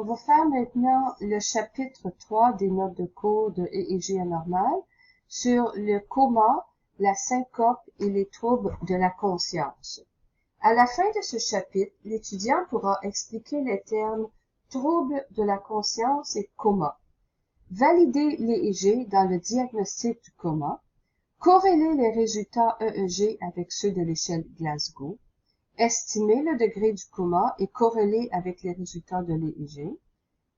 On va faire maintenant le chapitre 3 des notes de cours de EEG anormal sur le coma, la syncope et les troubles de la conscience. À la fin de ce chapitre, l'étudiant pourra expliquer les termes troubles de la conscience et coma, valider l'EEG dans le diagnostic du coma, corréler les résultats EEG avec ceux de l'échelle Glasgow, estimer le degré du coma et corréler avec les résultats de l'EEG,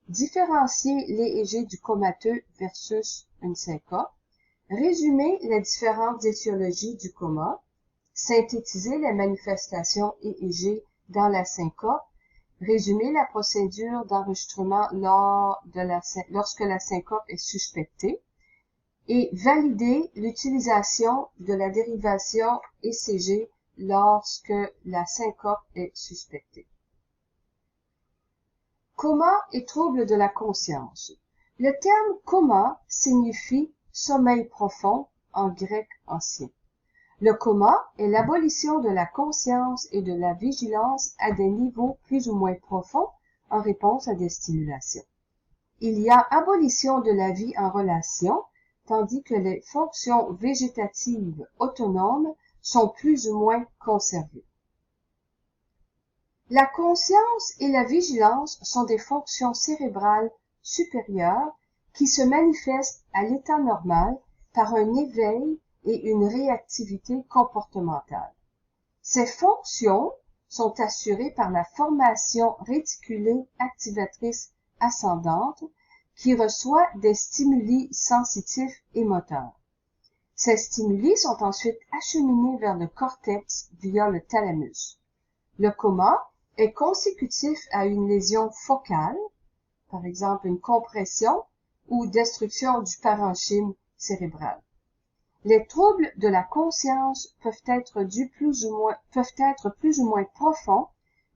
différencier l'EEG du comateux versus une syncope, résumer les différentes étiologies du coma, synthétiser les manifestations EEG dans la syncope, résumer la procédure d'enregistrement lorsque la syncope est suspectée, et valider l'utilisation de la dérivation ECG lorsque la syncope est suspectée. Coma et troubles de la conscience. Le terme coma signifie sommeil profond en grec ancien. Le coma est l'abolition de la conscience et de la vigilance à des niveaux plus ou moins profonds en réponse à des stimulations. Il y a abolition de la vie en relation, tandis que les fonctions végétatives autonomes sont plus ou moins conservées. La conscience et la vigilance sont des fonctions cérébrales supérieures qui se manifestent à l'état normal par un éveil et une réactivité comportementale. Ces fonctions sont assurées par la formation réticulée activatrice ascendante qui reçoit des stimuli sensitifs et moteurs. Ces stimuli sont ensuite acheminés vers le cortex via le thalamus. Le coma est consécutif à une lésion focale, par exemple une compression ou destruction du parenchyme cérébral. Les troubles de la conscience peuvent être plus ou moins profonds,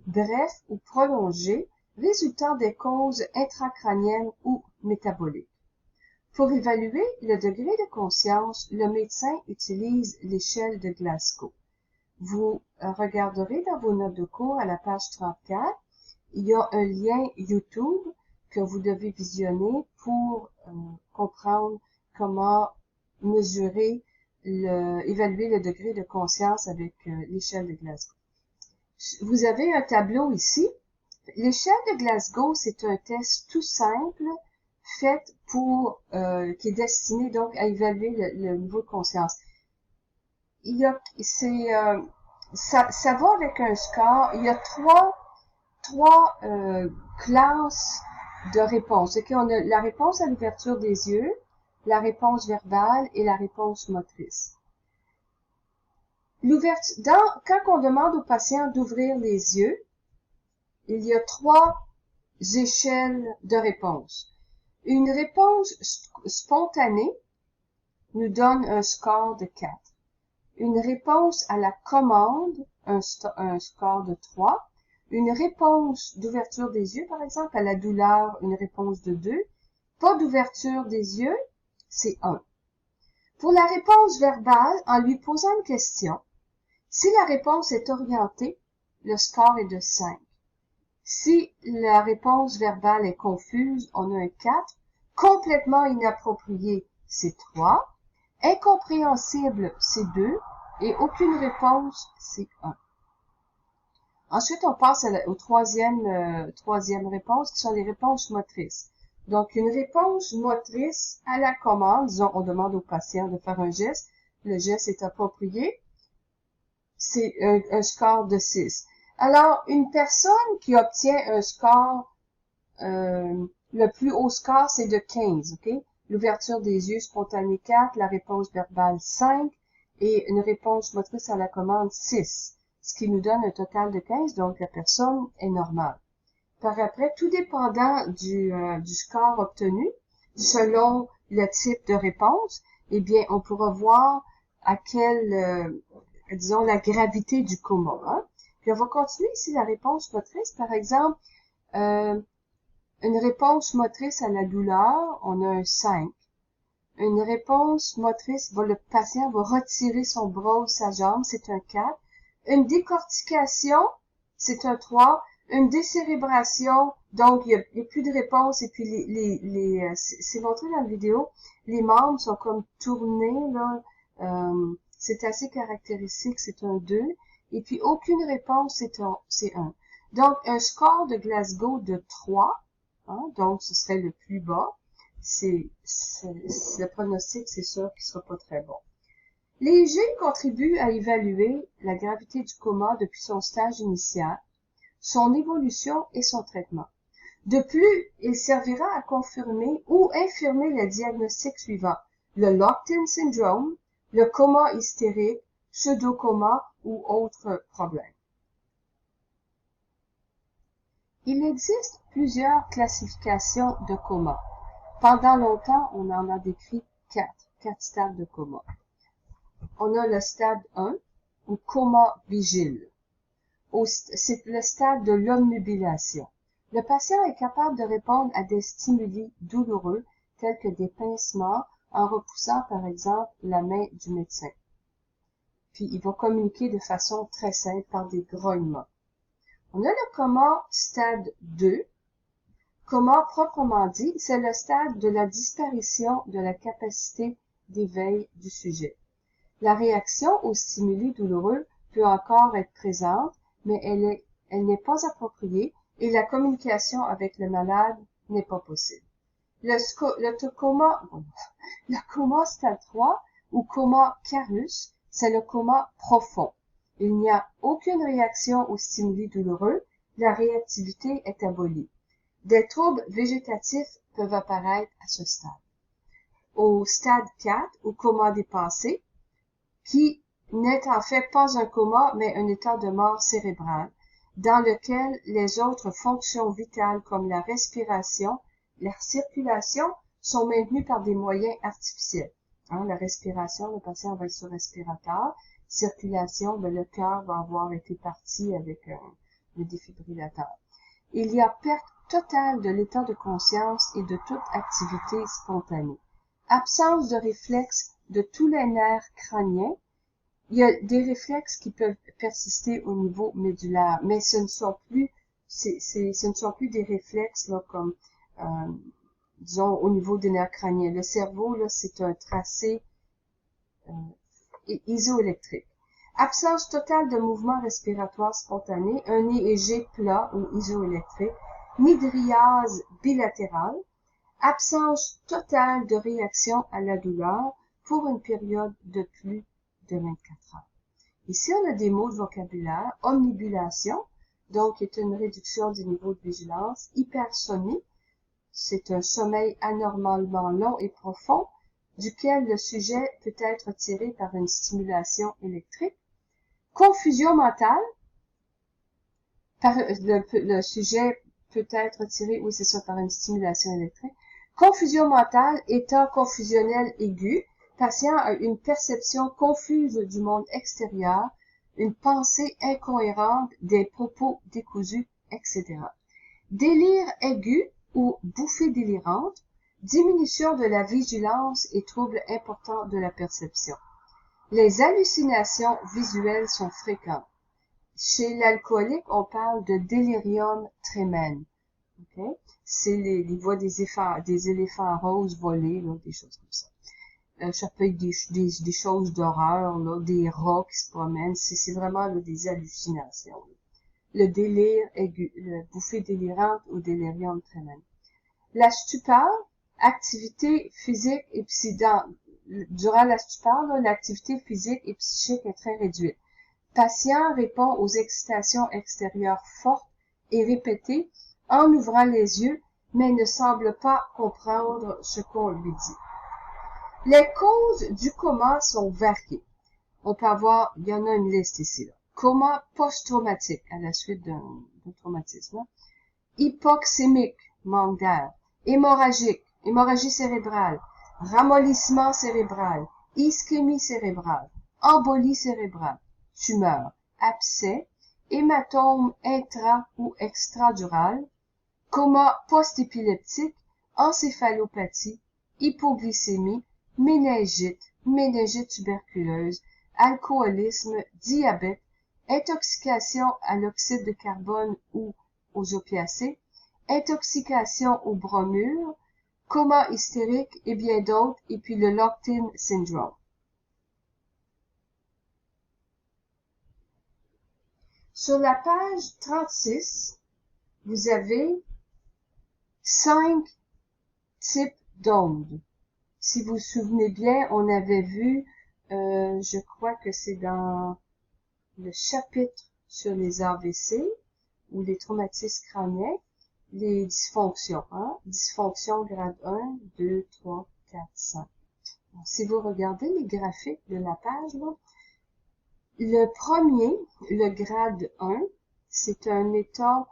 brefs ou prolongés, résultant des causes intracrâniennes ou métaboliques. Pour évaluer le degré de conscience, le médecin utilise l'échelle de Glasgow. Vous regarderez dans vos notes de cours à la page 34, il y a un lien YouTube que vous devez visionner pour comprendre comment évaluer le degré de conscience avec l'échelle de Glasgow. Vous avez un tableau ici. L'échelle de Glasgow, c'est un test tout simple fait qui est destiné donc à évaluer le niveau de conscience. Ça va avec un score. Il y a trois classes de réponses. Okay, on a la réponse à l'ouverture des yeux, la réponse verbale et la réponse motrice. Quand on demande au patient d'ouvrir les yeux, il y a 3 échelles de réponse. Une réponse spontanée nous donne un score de 4. Une réponse à la commande, un score de 3. Une réponse d'ouverture des yeux, par exemple, à la douleur, une réponse de 2. Pas d'ouverture des yeux, c'est 1. Pour la réponse verbale, en lui posant une question, si la réponse est orientée, le score est de 5. Si la réponse verbale est confuse, on a un 4. Complètement inapproprié, c'est 3. Incompréhensible, c'est 2. Et aucune réponse, c'est 1. Ensuite, on passe aux troisième réponse, qui sont les réponses motrices. Donc, une réponse motrice à la commande, disons, on demande au patient de faire un geste, le geste est approprié, c'est un score de 6. Alors, une personne qui obtient un score, le plus haut score, c'est de 15, ok? L'ouverture des yeux spontanée 4, la réponse verbale 5 et une réponse motrice à la commande 6, ce qui nous donne un total de 15, donc la personne est normale. Par après, tout dépendant du score obtenu, selon le type de réponse, eh bien, on pourra voir à disons, la gravité du coma. Hein? Puis on va continuer ici la réponse motrice. Par exemple, une réponse motrice à la douleur, on a un 5. Une réponse motrice, le patient va retirer son bras ou sa jambe, c'est un 4. Une décortication, c'est un 3. Une décérébration, donc il y a plus de réponse, et puis c'est montré dans la vidéo, les membres sont comme tournés, là, c'est assez caractéristique, c'est un 2, et puis aucune réponse, c'est 1. Donc, un score de Glasgow de 3, hein, donc ce serait le plus bas, le pronostic, c'est sûr qu'il sera pas très bon. Léger contribue à évaluer la gravité du coma depuis son stage initial, son évolution et son traitement. De plus, il servira à confirmer ou infirmer le diagnostic suivant: le locked-in syndrome, le coma hystérique, pseudocoma ou autre problème. Il existe plusieurs classifications de coma. Pendant longtemps, on en a décrit 4 stades de coma. On a le stade 1, ou coma vigile. C'est le stade de l'omnubilation. Le patient est capable de répondre à des stimuli douloureux tels que des pincements en repoussant par exemple la main du médecin. Puis il va communiquer de façon très simple par des grognements. On a le coma stade 2. Coma proprement dit, c'est le stade de la disparition de la capacité d'éveil du sujet. La réaction aux stimuli douloureux peut encore être présente, mais elle n'est pas appropriée et la communication avec le malade n'est pas possible. Le coma stade 3 ou coma carus, c'est le coma profond. Il n'y a aucune réaction aux stimuli douloureux, la réactivité est abolie. Des troubles végétatifs peuvent apparaître à ce stade. Au stade 4 ou coma dépassé, qui n'est en fait pas un coma, mais un état de mort cérébrale, dans lequel les autres fonctions vitales comme la respiration, la circulation sont maintenues par des moyens artificiels. Hein, la respiration, le patient va être sur respirateur. Circulation, le cœur va avoir été parti avec le défibrillateur. Il y a perte totale de l'état de conscience et de toute activité spontanée. Absence de réflexe de tous les nerfs crâniens. Il y a des réflexes qui peuvent persister au niveau médulaire, mais ce ne sont plus des réflexes là, comme disons au niveau des nerfs crâniens. Le cerveau là, c'est un tracé isoélectrique. Absence totale de mouvement respiratoire spontané, un EEG plat ou isoélectrique, mydriase bilatérale, absence totale de réaction à la douleur pour une période de plus de 24 heures. Ici, on a des mots de vocabulaire: omnibulation, donc est une réduction du niveau de vigilance, hypersonie, c'est un sommeil anormalement long et profond, duquel le sujet peut être tiré par une stimulation électrique. Confusion mentale, le sujet peut être tiré, oui c'est ça, par une stimulation électrique. Confusion mentale, état confusionnel aigu, patient a une perception confuse du monde extérieur, une pensée incohérente, des propos décousus, etc. Délire aigu ou bouffée délirante, diminution de la vigilance et troubles importants de la perception. Les hallucinations visuelles sont fréquentes. Chez l'alcoolique, on parle de délirium tremens. Okay? C'est il voit des éléphants roses voler, là, des choses comme ça. Ça peut être des choses d'horreur, là, des rats qui se promènent. C'est vraiment là, des hallucinations. Le délire aigu, le bouffée délirante ou délirium tremens. La stupeur, activité physique et durant la stupeur, l'activité physique et psychique est très réduite. Patient répond aux excitations extérieures fortes et répétées en ouvrant les yeux, mais ne semble pas comprendre ce qu'on lui dit. Les causes du coma sont variées. On peut avoir, il y en a une liste ici, là. Coma post-traumatique, à la suite d'un traumatisme. Hypoxémique, manque d'air. Hémorragique, hémorragie cérébrale. Ramollissement cérébral. Ischémie cérébrale. Embolie cérébrale. Tumeur. Abcès. Hématome intra- ou extradural. Coma post-épileptique. Encéphalopathie. Hypoglycémie. Méningite tuberculeuse. Alcoolisme. Diabète. Intoxication à l'oxyde de carbone ou aux opiacés, intoxication au bromure, coma hystérique et bien d'autres, et puis le locked-in syndrome. Sur la page 36, vous avez 5 types d'ondes. Si vous vous souvenez bien, on avait vu, je crois que c'est dans le chapitre sur les AVC ou les traumatismes crâniens, les dysfonctions, dysfonction grade 1, 2, 3, 4, 5. Donc, si vous regardez les graphiques de la page, là, le premier, le grade 1, c'est un état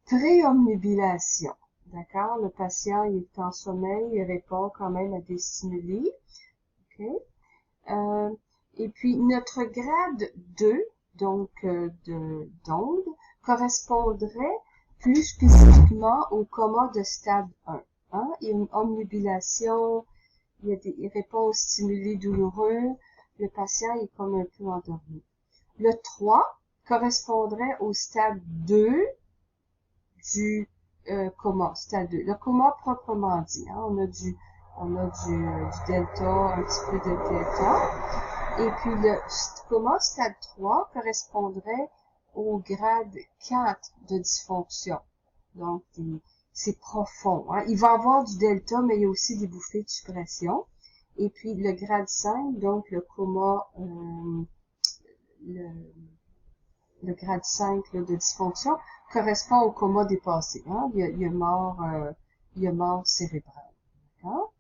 pré-omnubilation. D'accord? Le patient il est en sommeil, il répond quand même à des stimuli. Okay? Et puis notre grade 2, donc d'onde, correspondrait plus spécifiquement au coma de stade 1. Il y a une omnubilation, il répond aux stimuli douloureux, le patient est comme un peu endormi. Le 3 correspondrait au stade 2 du coma, stade 2. Le coma proprement dit, on a du delta, un petit peu de delta. Et puis le coma stade 3 correspondrait au grade 4 de dysfonction. Donc, c'est profond. Il va y avoir du delta, mais il y a aussi des bouffées de suppression. Et puis le grade 5, donc le coma, le grade 5 là, de dysfonction, correspond au coma dépassé. Il y a mort cérébrale. D'accord?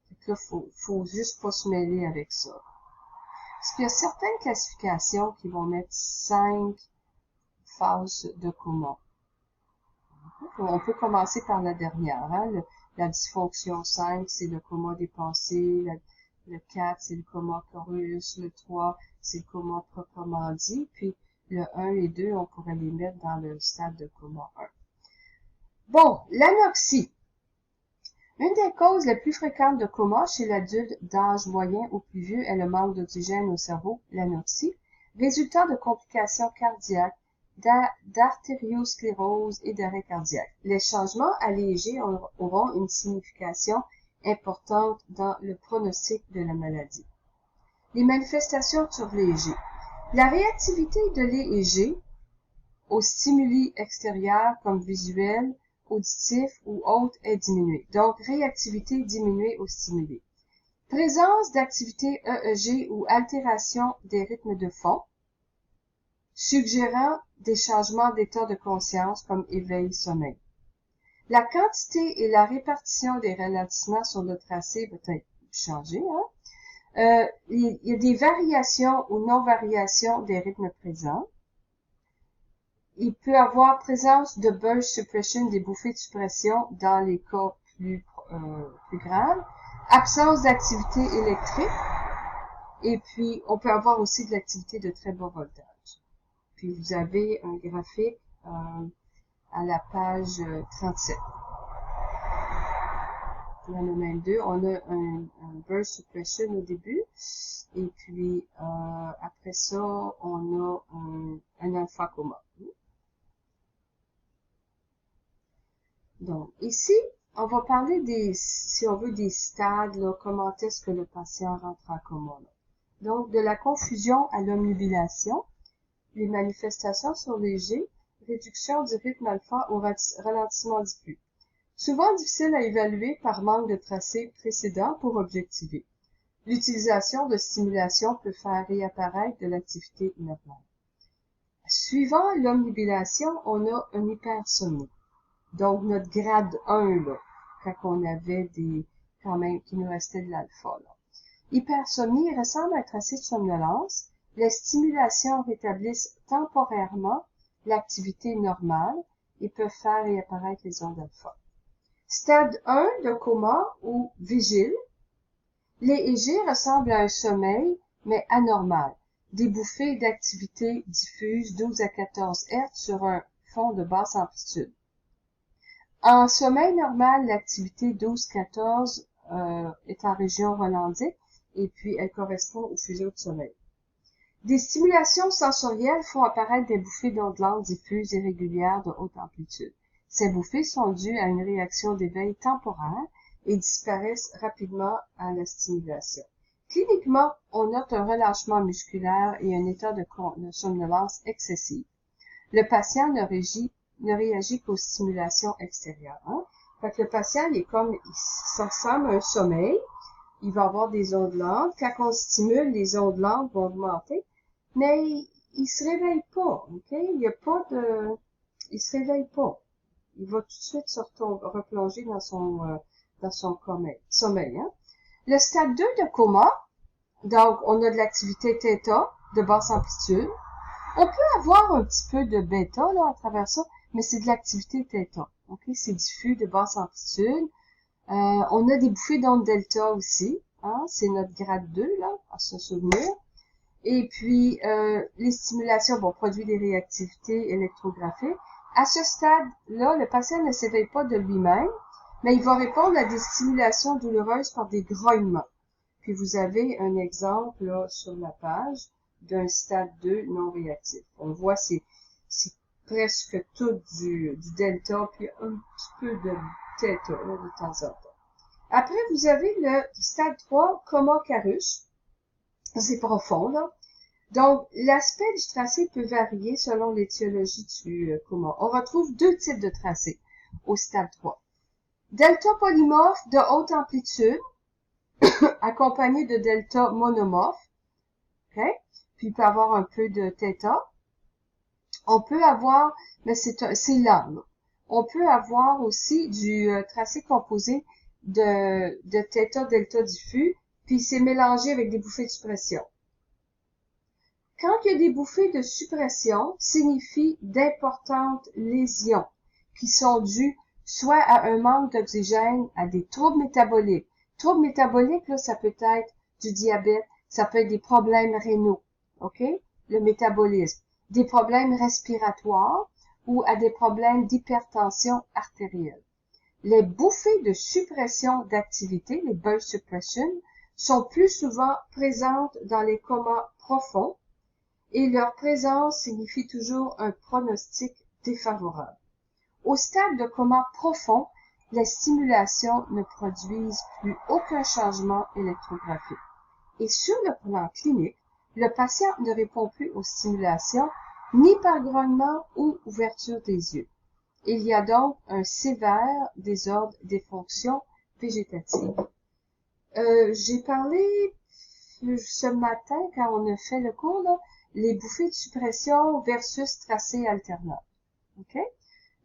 Donc là, faut juste pas se mêler avec ça. Parce qu'il y a certaines classifications qui vont mettre 5 phases de coma. On peut commencer par la dernière. La dysfonction 5, c'est le coma des pensées. Le 4, c'est le coma chorus. Le 3, c'est le coma proprement dit. Puis le 1 et 2, on pourrait les mettre dans le stade de coma 1. Bon, l'anoxie. Une des causes les plus fréquentes de coma chez l'adulte d'âge moyen au plus vieux est le manque d'oxygène au cerveau, l'anoxie, résultant de complications cardiaques, d'artériosclérose et d'arrêt cardiaque. Les changements allégés auront une signification importante dans le pronostic de la maladie. Les manifestations sur l'EEG. La réactivité de l'EEG aux stimuli extérieurs comme visuels, auditifs ou autres est diminuée. Donc, réactivité diminuée aux stimuli. Présence d'activité EEG ou altération des rythmes de fond, suggérant des changements d'état de conscience comme éveil-sommeil. La quantité et la répartition des ralentissements sur le tracé peut être changée. Il y a des variations ou non-variations des rythmes présents. Il peut y avoir présence de burst suppression, des bouffées de suppression dans les cas plus graves. Absence d'activité électrique. Et puis, on peut avoir aussi de l'activité de très bas voltage. Puis, vous avez un graphique à la page 37. Il y en a même deux. On a un burst suppression au début. Et puis, après ça, on a un alpha coma. Donc, ici, on va parler si on veut, des stades, là, comment est-ce que le patient rentre en coma. Là. Donc, de la confusion à l'omnubilation, les manifestations sur l'EEG, réduction du rythme alpha au ralentissement diffus. Souvent difficile à évaluer par manque de tracé précédent pour objectiver. L'utilisation de stimulation peut faire réapparaître de l'activité normale. Suivant l'omnubilation, on a un hypersomnie. Donc, notre grade 1, là, quand on avait quand même, qui nous restait de l'alpha, là. Hypersomnie ressemble à un tracé de somnolence. Les stimulations rétablissent temporairement l'activité normale et peuvent faire réapparaître les ondes alpha. Stade 1 de coma ou vigile. L'EEG ressemble à un sommeil, mais anormal. Des bouffées d'activité diffuse 12 à 14 Hz sur un fond de basse amplitude. En sommeil normal, l'activité 12-14 est en région rolandique et puis elle correspond au fuseau de sommeil. Des stimulations sensorielles font apparaître des bouffées d'ondes lentes diffuses et régulières de haute amplitude. Ces bouffées sont dues à une réaction d'éveil temporaire et disparaissent rapidement à la stimulation. Cliniquement, on note un relâchement musculaire et un état de somnolence excessive. Le patient ne réagit qu'aux stimulations extérieures. Hein? Fait que le patient, ça ressemble à un sommeil. Il va avoir des ondes lentes. Quand on stimule, les ondes lentes vont augmenter. Mais il se réveille pas, ok? Il se réveille pas. Il va tout de suite se replonger dans son sommeil, hein? Le stade 2 de coma, donc on a de l'activité θ de basse amplitude. On peut avoir un petit peu de bêta là à travers ça, mais c'est de l'activité θ. Ok, c'est diffus de basse amplitude. On a des bouffées d'onde delta aussi. Hein? C'est notre grade 2 là, à se souvenir. Et puis les stimulations vont produire des réactivités électrographiques. À ce stade-là, le patient ne s'éveille pas de lui-même, mais il va répondre à des stimulations douloureuses par des grognements. Puis vous avez un exemple là sur la page d'un stade 2 non réactif. On voit c'est presque tout du delta, puis un petit peu de θ là, de temps en temps. Après, vous avez le stade 3, coma carus. C'est profond, là. Donc, l'aspect du tracé peut varier selon l'étiologie du coma. On retrouve deux types de tracés au stade 3. Delta polymorphe de haute amplitude, accompagné de delta monomorphe. Okay? Puis il peut avoir un peu de θ. On peut avoir, mais c'est lent. On peut avoir aussi du tracé composé de θ delta diffus, puis c'est mélangé avec des bouffées de suppression. Quand il y a des bouffées de suppression, signifie d'importantes lésions qui sont dues soit à un manque d'oxygène, à des troubles métaboliques. Troubles métaboliques, là, ça peut être du diabète, ça peut être des problèmes rénaux, ok? Le métabolisme. Des problèmes respiratoires ou à des problèmes d'hypertension artérielle. Les bouffées de suppression d'activité, les burst suppression, sont plus souvent présentes dans les comas profonds et leur présence signifie toujours un pronostic défavorable. Au stade de coma profond, les stimulations ne produisent plus aucun changement électrographique. Et sur le plan clinique, le patient ne répond plus aux stimulations ni par grognement ou ouverture des yeux. Il y a donc un sévère désordre des fonctions végétatives. J'ai parlé ce matin, quand on a fait le cours, là, les bouffées de suppression versus tracé alternant. Okay?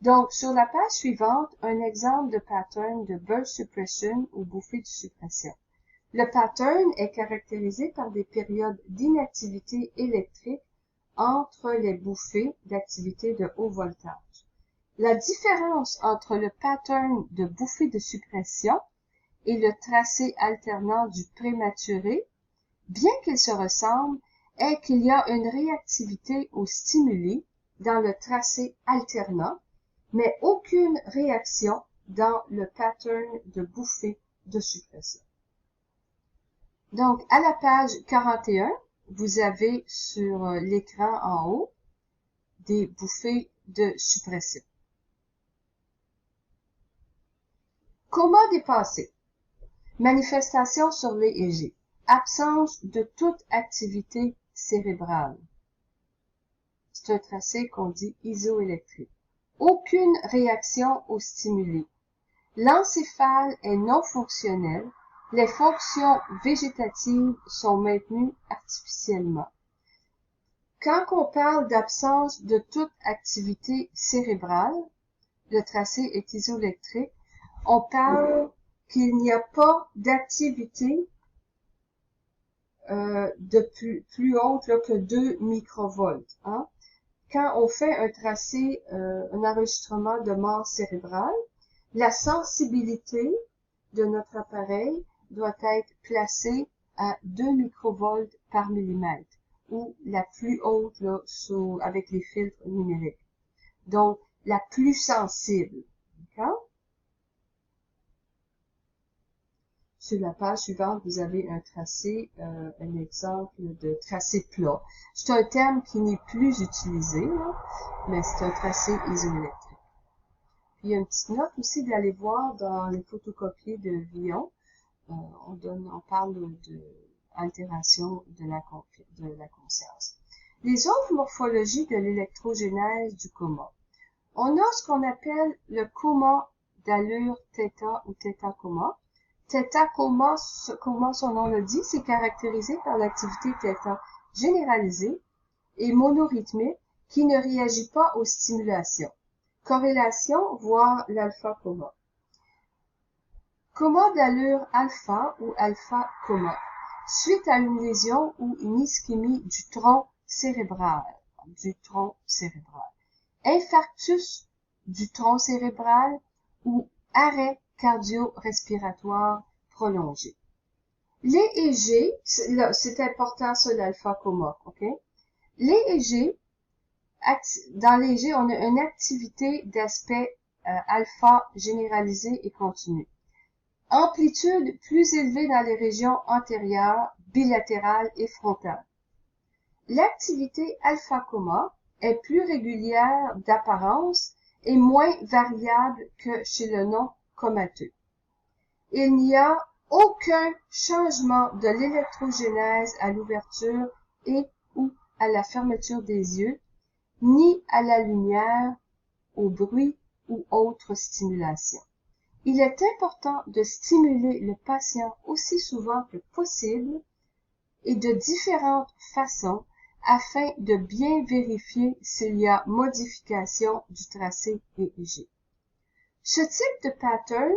Donc, sur la page suivante, un exemple de pattern de burst suppression ou bouffée de suppression. Le pattern est caractérisé par des périodes d'inactivité électrique entre les bouffées d'activité de haut voltage. La différence entre le pattern de bouffée de suppression et le tracé alternant du prématuré, bien qu'ils se ressemblent, est qu'il y a une réactivité aux stimuli dans le tracé alternant, mais aucune réaction dans le pattern de bouffée de suppression. Donc, à la page 41, vous avez sur l'écran en haut des bouffées de suppression. Coma dépassé. Manifestation sur l'EEG. Absence de toute activité cérébrale. C'est un tracé qu'on dit isoélectrique. Aucune réaction aux stimuli. L'encéphale est non fonctionnel. Les fonctions végétatives sont maintenues artificiellement. Quand on parle d'absence de toute activité cérébrale, le tracé est isoélectrique, on parle qu'il n'y a pas d'activité de plus haute là, que 2 microvolts. Hein? Quand on fait un tracé, un enregistrement de mort cérébrale, la sensibilité de notre appareil doit être placée à 2 microvolts par millimètre, ou la plus haute là, avec les filtres numériques. Donc, la plus sensible. D'accord? Sur la page suivante, vous avez un tracé, un exemple de tracé plat. C'est un terme qui n'est plus utilisé, là, mais c'est un tracé isoélectrique. Puis il y a une petite note aussi d'aller voir dans les photocopiés de Villon. On parle de altération de la conscience. Les autres morphologies de l'électrogénèse du coma. On a ce qu'on appelle le coma d'allure θ ou θ-coma. Θ-coma, comme son nom le dit, c'est caractérisé par l'activité θ généralisée et monorythmique qui ne réagit pas aux stimulations. Corrélation, voire l'alpha-coma. Coma d'allure alpha ou alpha-coma, suite à une lésion ou une ischémie du tronc cérébral. Infarctus du tronc cérébral ou arrêt cardio-respiratoire prolongé. Les EG, c'est important ça l'alpha-coma, ok? Les EG, dans les EG, on a une activité d'aspect alpha généralisée et continue. Amplitude plus élevée dans les régions antérieures, bilatérales et frontales. L'activité alpha-coma est plus régulière d'apparence et moins variable que chez le non-comateux. Il n'y a aucun changement de l'électrogénèse à l'ouverture et ou à la fermeture des yeux, ni à la lumière, au bruit ou autre stimulation. Il est important de stimuler le patient aussi souvent que possible et de différentes façons afin de bien vérifier s'il y a modification du tracé EEG. Ce type de pattern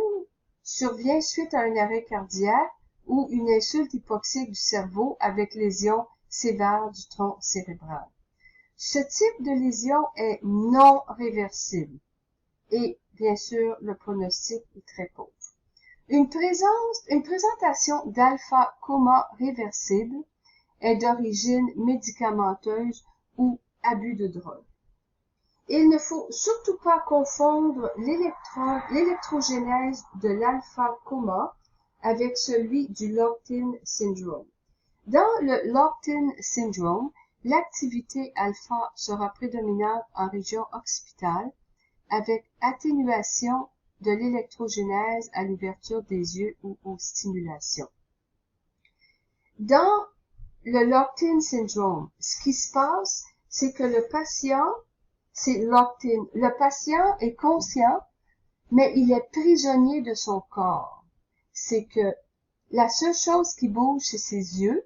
survient suite à un arrêt cardiaque ou une insulte hypoxique du cerveau avec lésion sévère du tronc cérébral. Ce type de lésion est non réversible et, bien sûr, le pronostic est très pauvre. Une présentation d'alpha-coma réversible est d'origine médicamenteuse ou abus de drogue. Il ne faut surtout pas confondre l'électrogénèse de l'alpha-coma avec celui du locked-in syndrome. Dans le locked-in syndrome, l'activité alpha sera prédominante en région occipitale avec atténuation de l'électrogénèse à l'ouverture des yeux ou aux stimulations. Dans le locked-in syndrome, ce qui se passe, c'est que le patient, c'est locked-in. Le patient est conscient, mais il est prisonnier de son corps. C'est que la seule chose qui bouge, c'est ses yeux,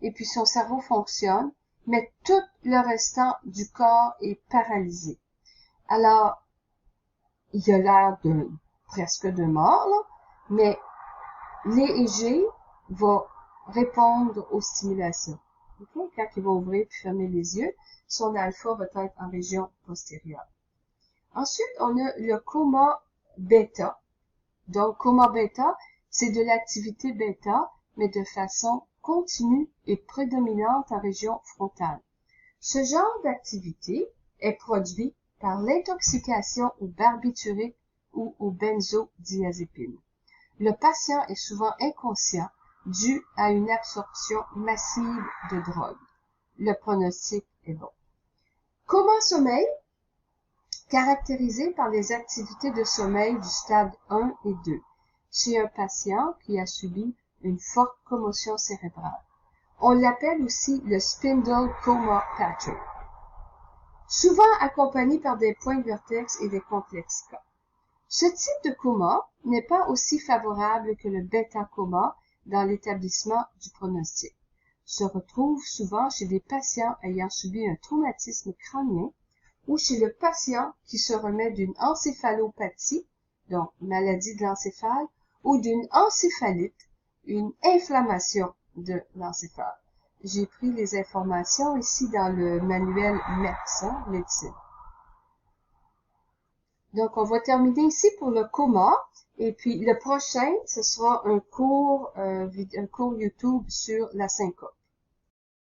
et puis son cerveau fonctionne, mais tout le restant du corps est paralysé. Alors, il a l'air de presque de mort, là, mais l'EEG va répondre aux stimulations. Okay? Quand il va ouvrir puis fermer les yeux, son alpha va être en région postérieure. Ensuite, on a le coma bêta. Donc, coma bêta, c'est de l'activité bêta, mais de façon continue et prédominante en région frontale. Ce genre d'activité est produit par l'intoxication au barbiturique ou aux benzodiazépines. Le patient est souvent inconscient dû à une absorption massive de drogue. Le pronostic est bon. Coma sommeil, caractérisé par les activités de sommeil du stade 1 et 2, chez un patient qui a subi une forte commotion cérébrale. On l'appelle aussi le spindle coma pattern. Souvent accompagné par des points de vertex et des complexes K. Ce type de coma n'est pas aussi favorable que le bêta-coma dans l'établissement du pronostic. Se retrouve souvent chez des patients ayant subi un traumatisme crânien ou chez le patient qui se remet d'une encéphalopathie, donc maladie de l'encéphale, ou d'une encéphalite, une inflammation de l'encéphale. J'ai pris les informations ici dans le manuel MERS, médecine. Donc, on va terminer ici pour le coma. Et puis, le prochain, ce sera un cours YouTube sur la syncope.